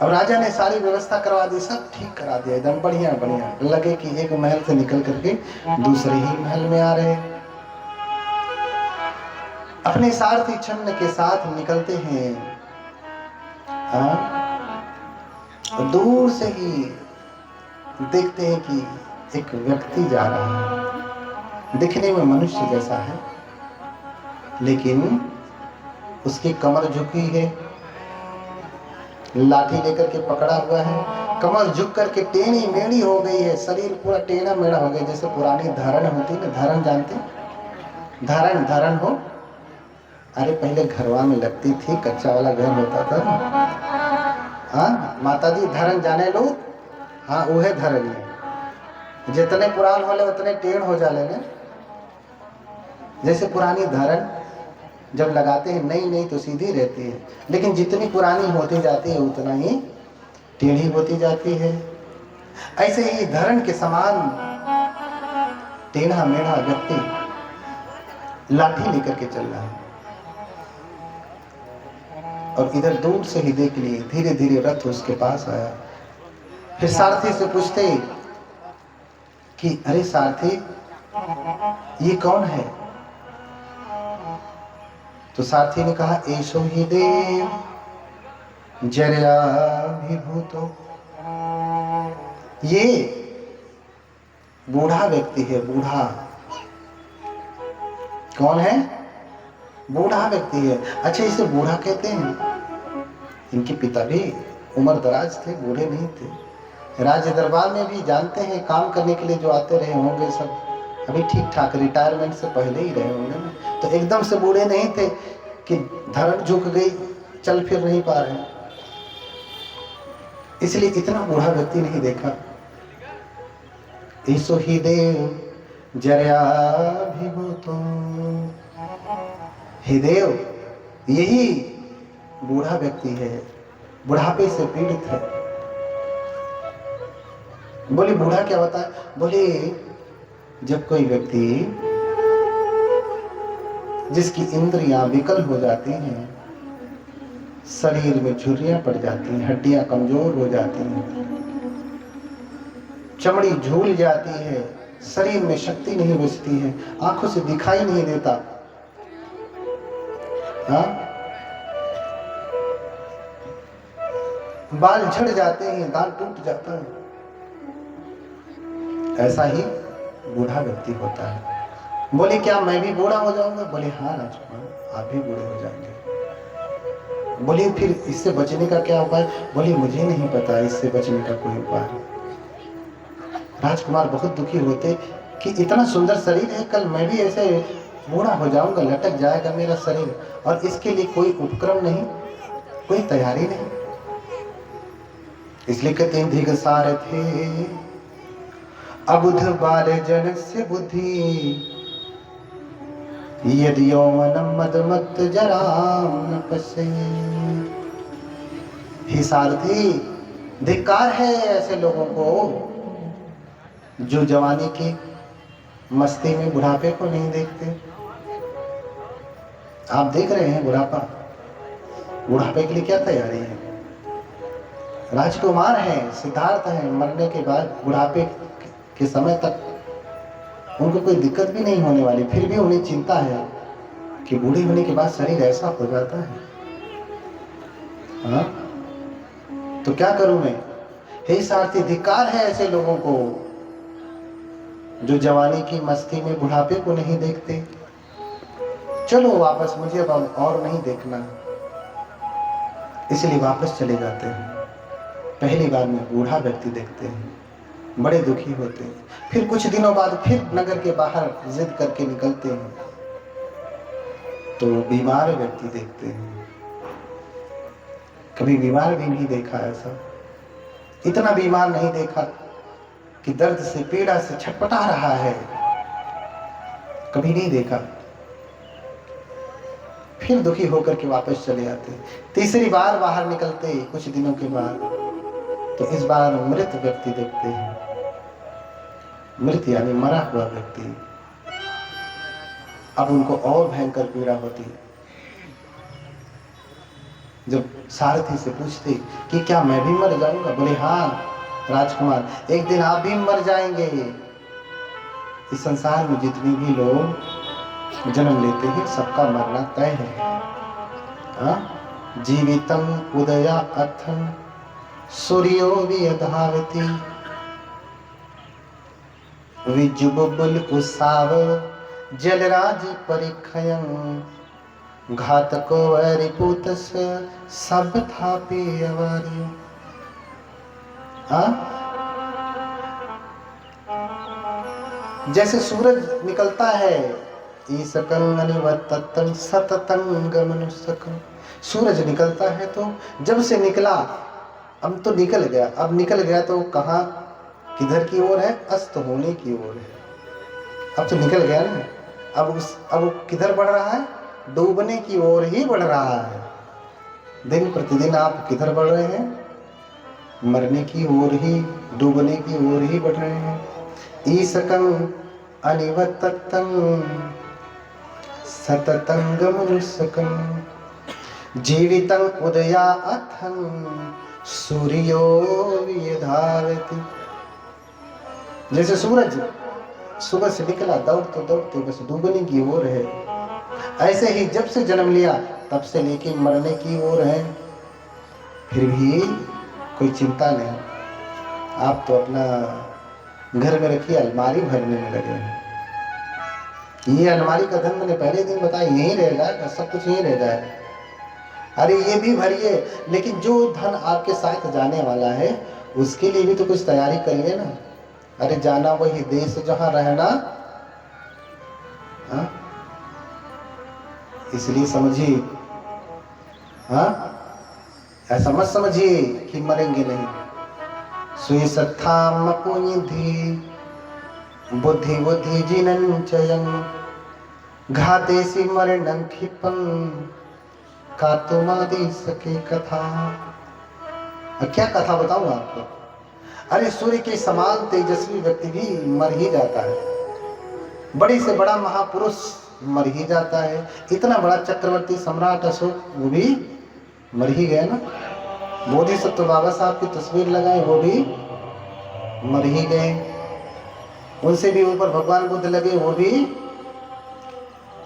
और राजा ने सारी व्यवस्था करवा दी, सब ठीक करा दिया, एकदम बढ़िया बढ़िया। लगे कि एक महल से निकल करके दूसरे ही महल में आ रहे। अपने सारथी छन्न के साथ निकलते हैं। और दूर से ही देखते हैं कि एक व्यक्ति जा रहा है, दिखने में मनुष्य जैसा है, लेकिन उसकी कमर झुकी है, लाठी लेकर के पकड़ा हुआ है, कमर झुक करके टेढ़ी मेढ़ी हो गई है, शरीर पूरा टेढ़ा मेढ़ा हो गया, जैसे पुरानी धरण होती ना, धरण जानते, धरण हो। अरे पहले घरवा में लगती थी, कच्चा वाला घर होता था। हाँ माता जी धरण जाने लो। हाँ वह धरण है, जितने पुरान होले उतने टेढ़ हो जाले ने। जैसे पुरानी धरण जब लगाते हैं नई नई तो सीधी रहती है, लेकिन जितनी पुरानी होती जाती है उतना ही टेढ़ी होती जाती है। ऐसे ही धरण के समान टेढ़ा मेढ़ा व्यक्ति लाठी लेकर के चल रहा है। और इधर दूर से ही देख लिए, धीरे धीरे रथ उसके पास आया। फिर सारथी से पूछते कि अरे सारथी ये कौन है? तो सारथी ने कहा ऐसो ही देव जर्याभिभूतो। ये बूढ़ा व्यक्ति है। बूढ़ा कौन है? बूढ़ा व्यक्ति है। अच्छा इसे बूढ़ा कहते हैं? इनके पिता भी उम्र दराज थे, बूढ़े नहीं थे। राज्य दरबार में भी जानते हैं काम करने के लिए जो आते रहे होंगे सब अभी ठीक ठाक रिटायरमेंट से पहले ही रहे होंगे ना, तो एकदम से बूढ़े नहीं थे कि धड़ झुक गई, चल फिर नहीं पा रहे, इसलिए इतना बूढ़ा व्यक्ति नहीं देखा। ईसो ही देव जर्याभिभूतो। हे देव, यही बूढ़ा व्यक्ति है, बुढ़ापे से पीड़ित है। बोले बूढ़ा क्या होता है? बोले जब कोई व्यक्ति जिसकी इंद्रियां विकल हो जाती हैं, शरीर में झुर्रियां पड़ जाती हैं, हड्डियां कमजोर हो जाती हैं, चमड़ी झूल जाती है, शरीर में शक्ति नहीं बचती है, आंखों से दिखाई नहीं देता, हाँ? बाल झड़ जाते हैं, दांत टूट जाता है, ऐसा ही बूढ़ा व्यक्ति होता है। बोले क्या मैं भी बूढ़ा हो जाऊंगा? बोले हाँ राजकुमार, आप भी बूढ़े हो जाएंगे। बोले फिर इससे बचने का क्या उपाय? बोले मुझे नहीं पता इससे बचने का कोई उपाय। राजकुमार बहुत दुखी होते कि इतना सुंदर शरीर है, कल मैं भी ऐसे बूढ़ा हो जाऊंगा, लटक जाएगा मेरा शरीर, और इसके लिए कोई उपक्रम नहीं, कोई तैयारी नहीं। इसलिए कहते हैं धिग सारथे अबुध बाल जन से बुद्धि, यदि यौवनम मदमत्त जराम न पसे। हे सारथी, धिक्कार है ऐसे लोगों को जो जवानी की मस्ती में बुढ़ापे को नहीं देखते। आप देख रहे हैं बुढ़ापा, बुढ़ापे के लिए क्या तैयारी है? राजकुमार है, सिद्धार्थ है, मरने के बाद बुढ़ापे के समय तक उनको कोई दिक्कत भी नहीं होने वाली, फिर भी उन्हें चिंता है कि बूढ़े होने के बाद शरीर ऐसा हो जाता है। हाँ? तो क्या करूं मैं? हे सारथी, धिक्कार है ऐसे लोगों को जो जवानी की मस्ती में बुढ़ापे को नहीं देखते। चलो वापस, मुझे अब और नहीं देखना, इसलिए वापस चले जाते हैं। पहली बार में बूढ़ा व्यक्ति देखते हैं, बड़े दुखी होते हैं। फिर कुछ दिनों बाद फिर नगर के बाहर जिद करके निकलते हैं, तो बीमार व्यक्ति देखते हैं। कभी बीमार भी नहीं देखा ऐसा, इतना बीमार नहीं देखा कि दर्द से पीड़ा से छटपटा रहा है, कभी नहीं देखा। फिर दुखी होकर के वापस चले आते। तीसरी बार बाहर निकलते कुछ दिनों के बाद, तो इस बार मृत व्यक्ति देखते हैं। मृत यानी मरा हुआ व्यक्ति। अब उनको और भयंकर पीड़ा होती है। जब सारथी से पूछते कि क्या मैं भी मर जाऊंगा, बोले हाँ राजकुमार, एक दिन आप भी मर जाएंगे। इस संसार में जितने भी लोग जन्म लेते हैं सबका मरना तय है। जीवितम उदया अथम सूर्यो विधावति विजुबुल उसाव जलराज परिखयं घातको रिपुतस सब था पेयवारी। जैसे सूरज निकलता है, ईसकं अनिवर्ततं सततं गमनुसकं, सूरज निकलता है तो जब से निकला, अब तो निकल गया, अब निकल गया तो कहाँ किधर की ओर है, अस्त होने की ओर है। अब तो निकल गया ना, अब वो किधर बढ़ रहा है, डूबने की ओर ही बढ़ रहा है। दिन प्रतिदिन आप किधर बढ़ रहे हैं, मरने की ओर ही, डूबने की ओर ही बढ़ रहे हैं। ईसकं अनिवर्ततं सततं गमनुसकं जीवितं उदयाथं सूर्यो विधावति। जैसे सूरज सुबह से निकला, दौड़ते दौड़ते बस डूबने की ओर है, ऐसे ही जब से जन्म लिया तब से लेके मरने की ओर है, फिर भी कोई चिंता नहीं। आप तो अपना घर में रखिए, अलमारी भरने में लगे हैं। ये अलमारी का धन मैंने पहले दिन बताया, यही रह जाएगा, सब कुछ यही रह जाएगा। अरे ये भी भरिए, लेकिन जो धन आपके साथ जाने वाला है उसके लिए भी तो कुछ तैयारी करिए ना। अरे जाना वही देश जहां रहना, इसलिए समझिए, ऐसा मत समझिए कि मरेंगे नहीं। सुई सत्थाम पुनिधि बुद्धि बुद्धि जिनं चयं घातेसि मरणं क्षिपं कातुमादि सके कथा। क्या कथा बताऊं आपको। अरे सूर्य के समान तेजस्वी व्यक्ति भी मर ही जाता है, बड़े से बड़ा महापुरुष मर ही जाता है, इतना बड़ा चक्रवर्ती सम्राट अशोक वो भी मर ही गए ना। बोधिसत्व बाबा साहब की तस्वीर लगाए, वो भी मर ही गए। उनसे भी ऊपर भगवान बुद्ध लगे, वो भी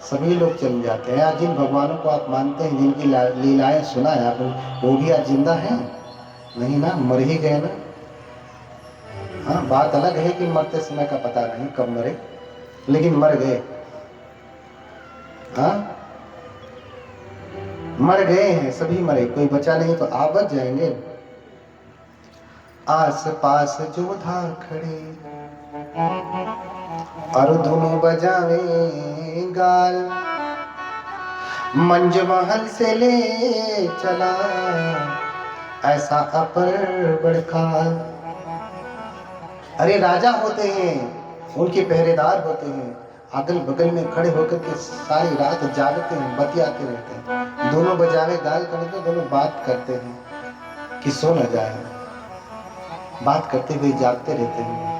सभी लोग चल जाते हैं। आज जिन भगवानों को आप मानते हैं, जिनकी लीलाएं सुना है आपने, वो भी आज जिंदा हैं नहीं ना, मर ही गए ना। हाँ, बात अलग है कि मरते समय का पता नहीं कब मरे, लेकिन मर गए। हाँ, मर गए हैं, सभी मरे, कोई बचा नहीं। तो आप बच जाएंगे। आस पास जोधा खड़े और धुन बजावे गाल, मंज महल से ले चला ऐसा अपर बड़काल। अरे राजा होते हैं, उनके पहरेदार होते हैं, अगल बगल में खड़े होकर के सारी रात जागते हैं, बतियाते रहते हैं, दोनों बजावे गाल करके दोनों बात करते हैं कि सो न जाए, बात करते हुए जागते रहते हैं।